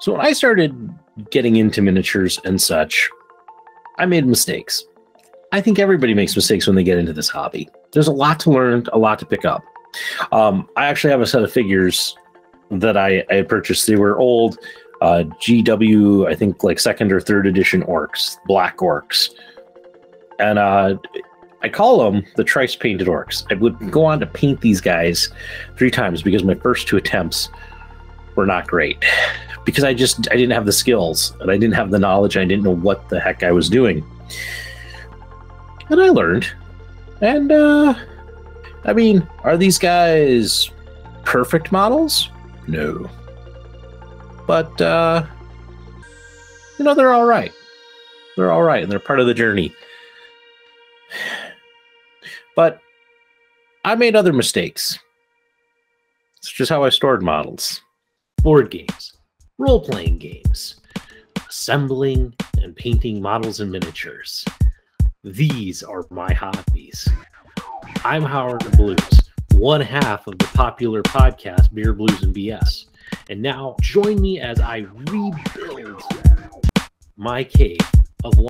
So when I started getting into miniatures and such, I made mistakes. I think everybody makes mistakes when they get into this hobby. There's a lot to learn, a lot to pick up. I actually have a set of figures that I purchased. They were old GW, I think like second or third edition orcs, black orcs. And I call them the Trice painted orcs. I would go on to paint these guys 3 times because my first 2 attempts were not great. Because I didn't have the skills and I didn't have the knowledge. I didn't know what the heck I was doing. And I learned. And, I mean, are these guys perfect models? No. But, you know, they're all right. They're all right, and they're part of the journey. But I made other mistakes. It's just how I stored models. Board games, role-playing games, assembling and painting models and miniatures. These are my hobbies. I'm Howard Blues, one half of the popular podcast Beer, Blues, and BS. And now join me as I rebuild my cave of one.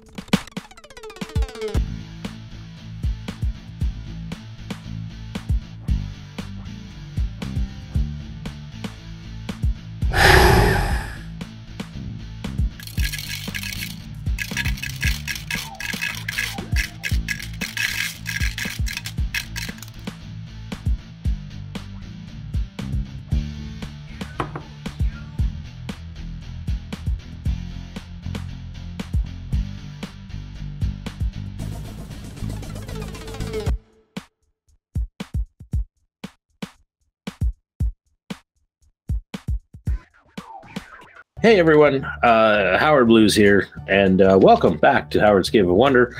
Hey everyone, Howard Blues here, and welcome back to Howard's Cave of Wonder.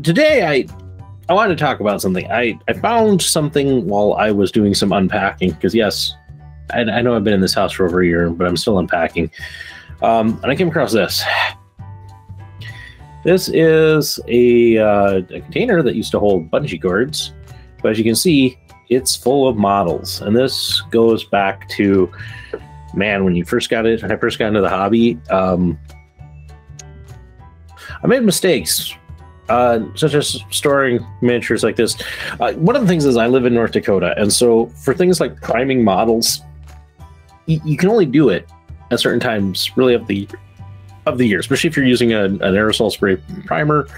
Today I wanted to talk about something. I found something while I was doing some unpacking, because yes, I know I've been in this house for over a year, but I'm still unpacking. And I came across this. This is a container that used to hold bungee cords, but as you can see, it's full of models. And this goes back to, man, when I first got into the hobby, I made mistakes, such as storing miniatures like this. One of the things is I live in North Dakota, and so for things like priming models, you can only do it at certain times, really, of the year, especially if you're using an aerosol spray primer.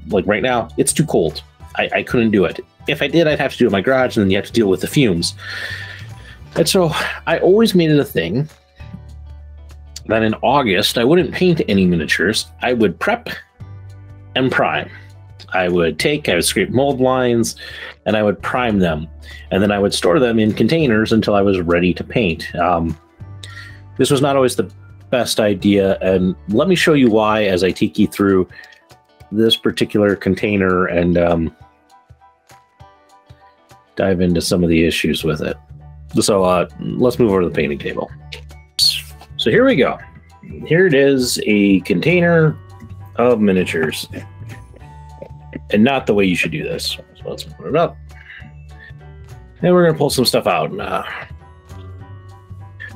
Like right now, it's too cold. I couldn't do it. If I did, I'd have to do it in my garage, and then you have to deal with the fumes. And so I always made it a thing that in August, I wouldn't paint any miniatures. I would prep and prime. I would scrape mold lines, and I would prime them. And then I would store them in containers until I was ready to paint. This was not always the best idea, and let me show you why as I take you through this particular container and dive into some of the issues with it. So let's move over to the painting table. So here we go. Here it is, a container of miniatures. And not the way you should do this. So let's put it up. And we're going to pull some stuff out.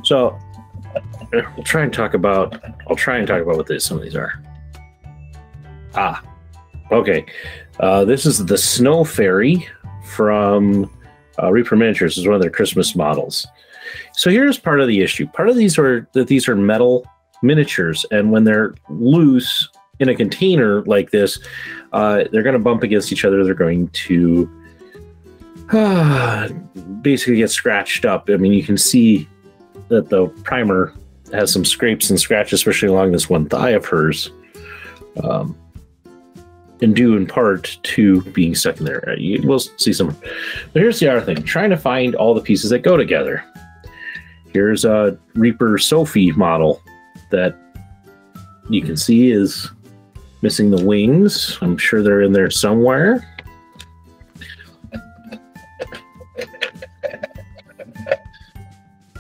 So I'll try and talk about what some of these are. Okay. This is the Snow Fairy from Reaper Miniatures. Is one of their Christmas models. So here's part of the issue. Part of these are that these are metal miniatures, and when they're loose in a container like this, they're going to bump against each other. They're going to basically get scratched up. I mean, you can see that the primer has some scrapes and scratches, especially along this one thigh of hers. And due in part to being stuck in there. We'll see some. But here's the other thing. Trying to find all the pieces that go together. Here's a Reaper Sophie model that you can see is missing the wings. I'm sure they're in there somewhere.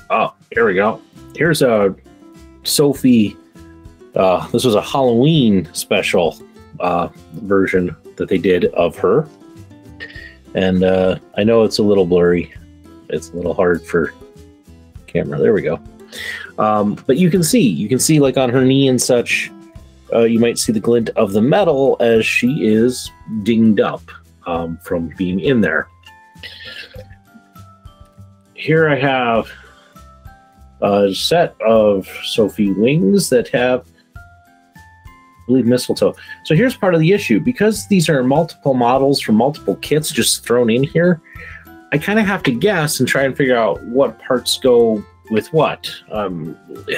Oh, here we go. Here's a Sophie. This was a Halloween special version that they did of her, and I know it's a little blurry. It's a little hard for camera. There we go. But you can see like on her knee and such, you might see the glint of the metal as she is dinged up from being in there. Here I have a set of Sophie wings that have, I believe, mistletoe. So here's part of the issue. Because these are multiple models from multiple kits just thrown in here, I kind of have to guess and try and figure out what parts go with what.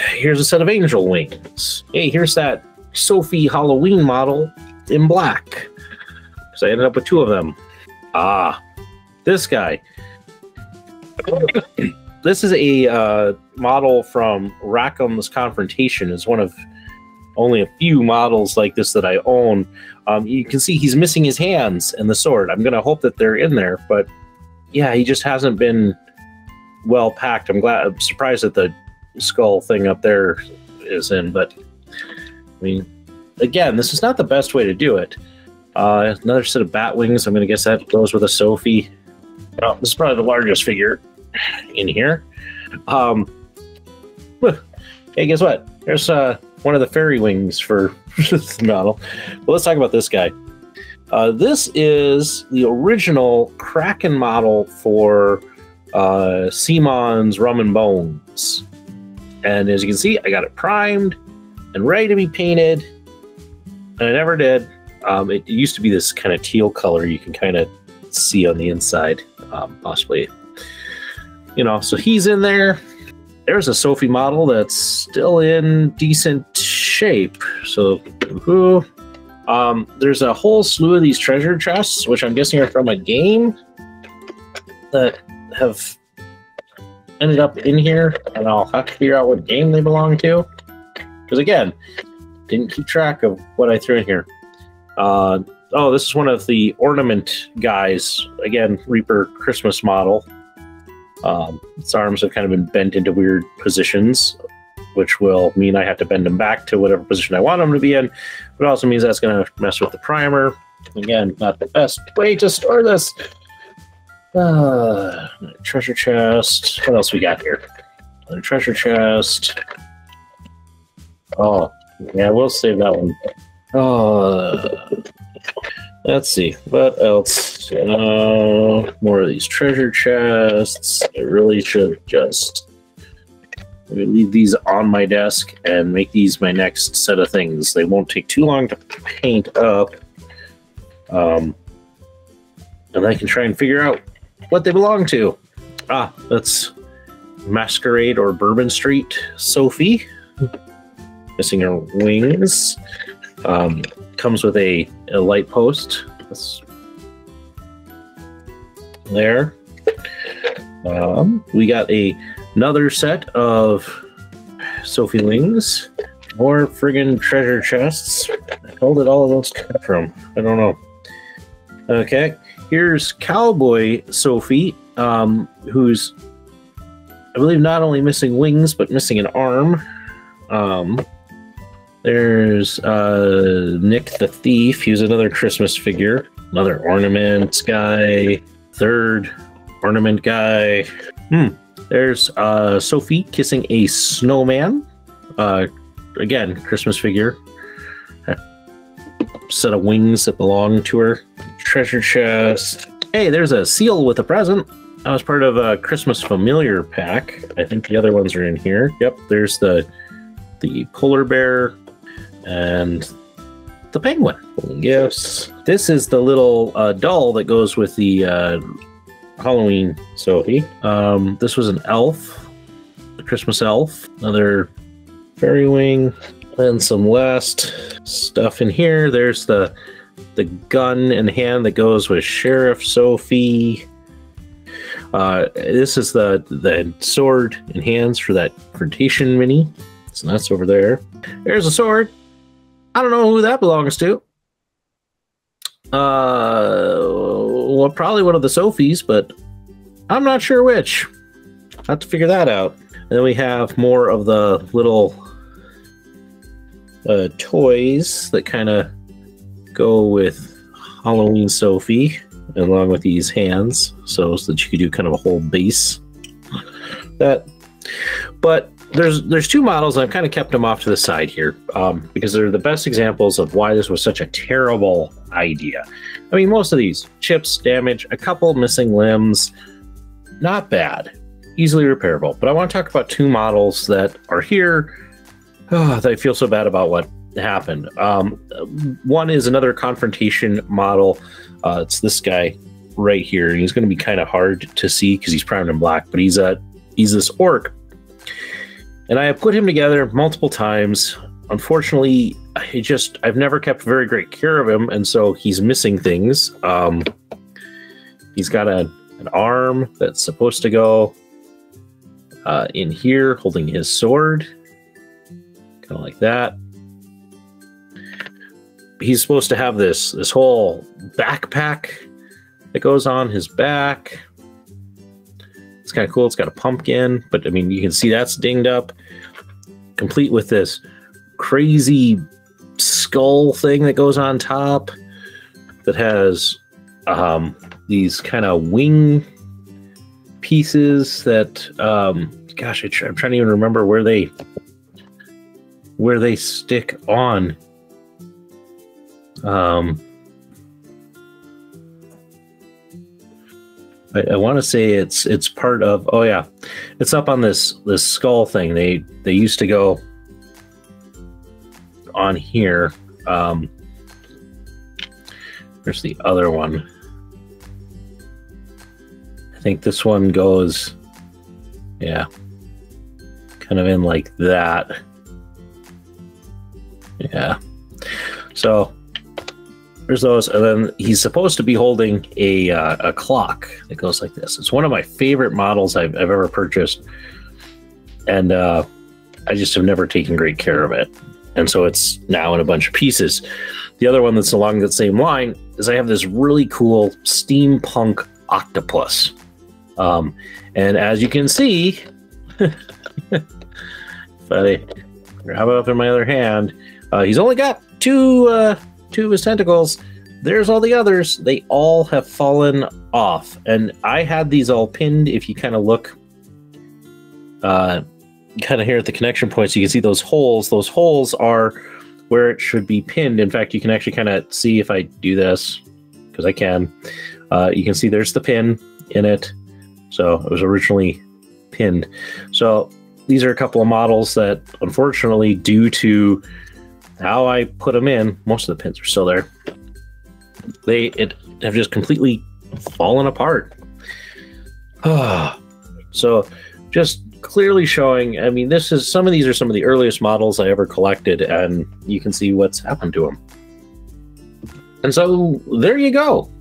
Here's a set of angel wings. Hey, here's that Sophie Halloween model in black. So I ended up with two of them. This guy. This is a model from Rackham's Confrontation. It's one of only a few models like this that I own. You can see he's missing his hands and the sword. I'm going to hope that they're in there, but yeah, he just hasn't been well packed. I'm surprised that the skull thing up there is in, but I mean, again, this is not the best way to do it. Another set of bat wings. I'm going to guess that goes with a Sophie. Well, this is probably the largest figure in here. Hey, guess what? There's one of the fairy wings for this model. But let's talk about this guy. This is the original Kraken model for Simon's Rum and Bones. And as you can see, I got it primed and ready to be painted. And I never did. It used to be this kind of teal color you can kind of see on the inside, possibly. You know, so he's in there. There's a Sophie model that's still in decent shape. So, there's a whole slew of these treasure chests, which I'm guessing are from a game that have ended up in here, and I'll have to figure out what game they belong to. Because again, didn't keep track of what I threw in here. Oh, this is one of the ornament guys. Again, Reaper Christmas model. Its arms have kind of been bent into weird positions, which will mean I have to bend them back to whatever position I want them to be in. But it also means that's going to mess with the primer. Again, not the best way to store this. Treasure chest. What else we got here? A treasure chest. Oh, yeah, we'll save that one. Let's see. What else? More of these treasure chests. I really should just leave these on my desk and make these my next set of things. They won't take too long to paint up. And I can try and figure out what they belong to. That's Masquerade or Bourbon Street Sophie. Missing her wings. Comes with a light post. That's there. We got another set of Sophie wings. More friggin' treasure chests. Where did all of those come from? I don't know. Okay, here's Cowboy Sophie, who's, I believe, not only missing wings, but missing an arm. There's Nick the Thief. He's another Christmas figure. Another ornament guy. Third ornament guy. There's Sophie kissing a snowman. Again, Christmas figure. Set of wings that belong to her. Treasure chest. Hey, there's a seal with a present. That was part of a Christmas familiar pack. I think the other ones are in here. Yep, there's the polar bear and the penguin. Gifts. This is the little doll that goes with the Halloween Sophie. This was an elf, a Christmas elf. Another fairy wing, and some last stuff in here. There's the gun in hand that goes with Sheriff Sophie. This is the sword and hands for that confrontation mini. So that's over there. There's a sword. I don't know who that belongs to. Well, probably one of the Sophies, but I'm not sure which. I'll have to figure that out. And then we have more of the little toys that kind of go with Halloween Sophie, along with these hands, so that you could do kind of a whole base. But there's two models. I've kind of kept them off to the side here because they're the best examples of why this was such a terrible idea. I mean, most of these chips, damage, a couple missing limbs, not bad, easily repairable. But I want to talk about two models that are here that I feel so bad about what happened. One is another confrontation model. It's this guy right here. He's going to be kind of hard to see because he's primed in black, but he's this orc. And I have put him together multiple times. Unfortunately, I've never kept very great care of him, and so he's missing things. He's got an arm that's supposed to go in here, holding his sword, kind of like that. He's supposed to have this whole backpack that goes on his back. It's kind of cool. It's got a pumpkin, but I mean, you can see that's dinged up, complete with this crazy skull thing that goes on top that has these kind of wing pieces that, gosh, I'm trying to even remember where they stick on. I want to say it's part of. Oh yeah, it's up on this skull thing. They used to go on here. There's the other one. I think this one goes, yeah, kind of in like that. Yeah. So there's those, and then he's supposed to be holding a clock that goes like this. It's one of my favorite models I've ever purchased, and I just have never taken great care of it, and so it's now in a bunch of pieces. The other one that's along that same line is I have this really cool steampunk octopus, and as you can see, if I grab it up in my other hand, he's only got two of his tentacles. There's all the others. They all have fallen off, and I had these all pinned. If you kind of look kind of here at the connection points, you can see those holes. Those holes are where it should be pinned. In fact, you can actually kind of see if I do this, because I can. You can see there's the pin in it. So it was originally pinned. So these are a couple of models that, unfortunately, due to how I put them in, most of the pins are still there. They have just completely fallen apart. So just clearly showing, I mean, some of these are some of the earliest models I ever collected, and you can see what's happened to them. And so there you go.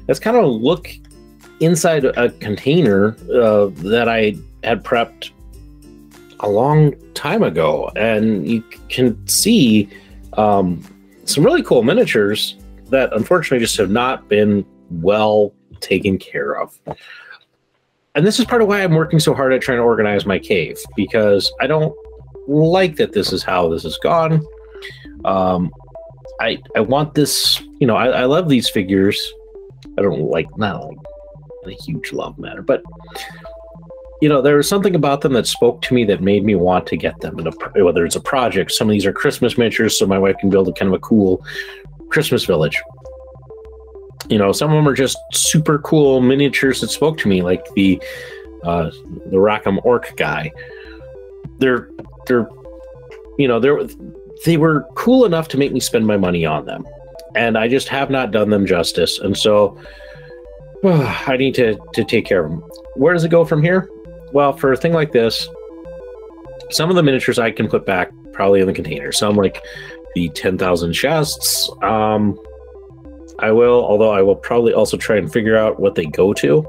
Let's kind of look inside a container that I had prepped a long time ago, and you can see some really cool miniatures that unfortunately just have not been well taken care of. And this is part of why I'm working so hard at trying to organize my cave, because I don't like that this is how this has gone. I want this, you know, I love these figures. I don't not like a huge love matter, but you know, there was something about them that spoke to me that made me want to get them, whether it's a project. Some of these are Christmas miniatures, so my wife can build a kind of a cool Christmas village. You know, some of them are just super cool miniatures that spoke to me, like the Rackham Orc guy. They're you know, they were cool enough to make me spend my money on them, and I just have not done them justice. And so I need to take care of them. Where does it go from here? Well, for a thing like this, some of the miniatures I can put back probably in the container. Some, like the 10,000 chests, I will, although I will probably also try and figure out what they go to,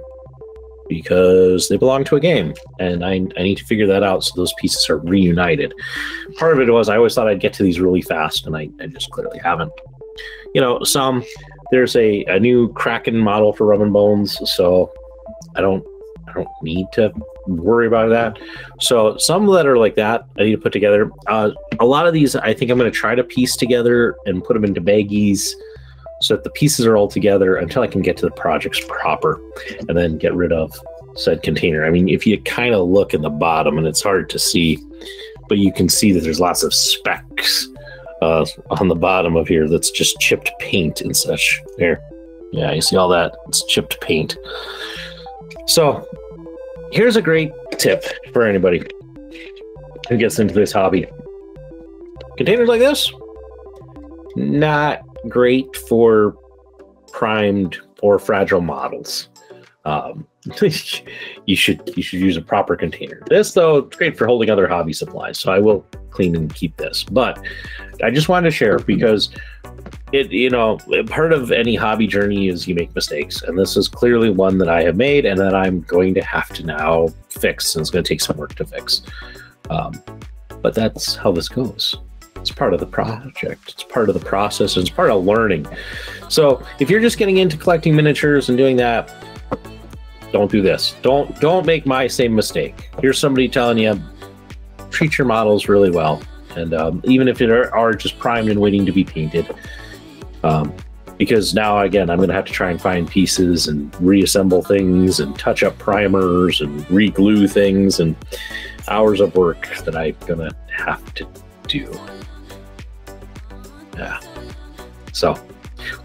because they belong to a game, and I need to figure that out so those pieces are reunited. Part of it was I always thought I'd get to these really fast, and I just clearly haven't. You know, there's a new Kraken model for Rum and Bones, so I don't need to worry about that. So some that are like that, I need to put together. A lot of these, I think I'm going to try to piece together and put them into baggies so that the pieces are all together until I can get to the projects proper, and then get rid of said container. I mean, if you kind of look in the bottom, and it's hard to see, but you can see that there's lots of specks on the bottom of here. That's just chipped paint and such. There, yeah, you see all that? It's chipped paint. So here's a great tip for anybody who gets into this hobby. Containers like this, not great for primed or fragile models. You should use a proper container. This, though, it's great for holding other hobby supplies, so I will clean and keep this. But I just wanted to share because part of any hobby journey is you make mistakes, and this is clearly one that I have made and that I'm going to have to now fix, and it's going to take some work to fix. But that's how this goes. It's part of the project. It's part of the process. And it's part of learning. So if you're just getting into collecting miniatures and doing that, don't do this. Don't make my same mistake. Here's somebody telling you, treat your models really well. And even if they are just primed and waiting to be painted. Because now, again, I'm going to have to try and find pieces and reassemble things and touch up primers and re-glue things, and hours of work that I'm going to have to do. Yeah. So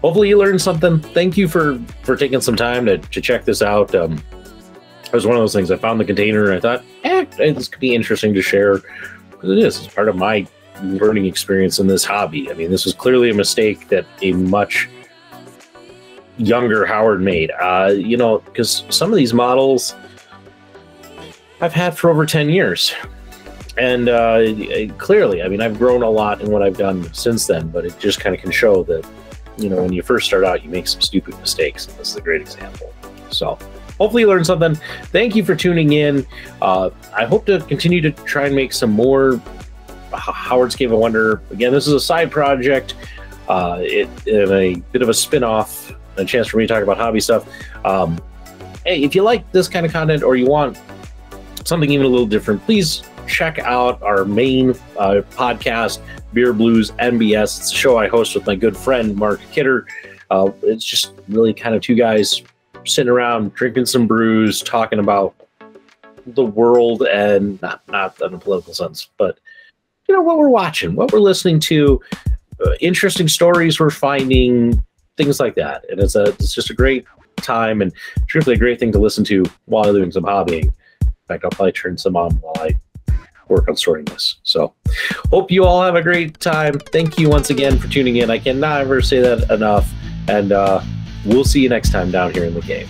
hopefully you learned something. Thank you for taking some time to check this out. It was one of those things. I found the container and I thought, this could be interesting to share. Because it is. It's part of my learning experience in this hobby. I mean, this was clearly a mistake that a much younger Howard made. Because some of these models I've had for over 10 years. And clearly, I mean, I've grown a lot in what I've done since then, but it just kind of can show that, when you first start out, you make some stupid mistakes. This is a great example. So hopefully you learned something. Thank you for tuning in. I hope to continue to try and make some more Howard's Cave of Wonder. Again, this is a side project, in a bit of a spin-off, a chance for me to talk about hobby stuff. Hey, if you like this kind of content or you want something even a little different, please check out our main podcast, Beer Blues NBS. It's a show I host with my good friend, Mark Kidder. It's just really kind of two guys sitting around, drinking some brews, talking about the world, and not in a political sense, but, what we're watching, what we're listening to, interesting stories we're finding, things like that. And it's just a great time, and truthfully a great thing to listen to while doing some hobbying. In fact, I'll probably turn some on while I work on sorting this. So hope you all have a great time. Thank you once again for tuning in. I cannot ever say that enough. And we'll see you next time down here in the cave.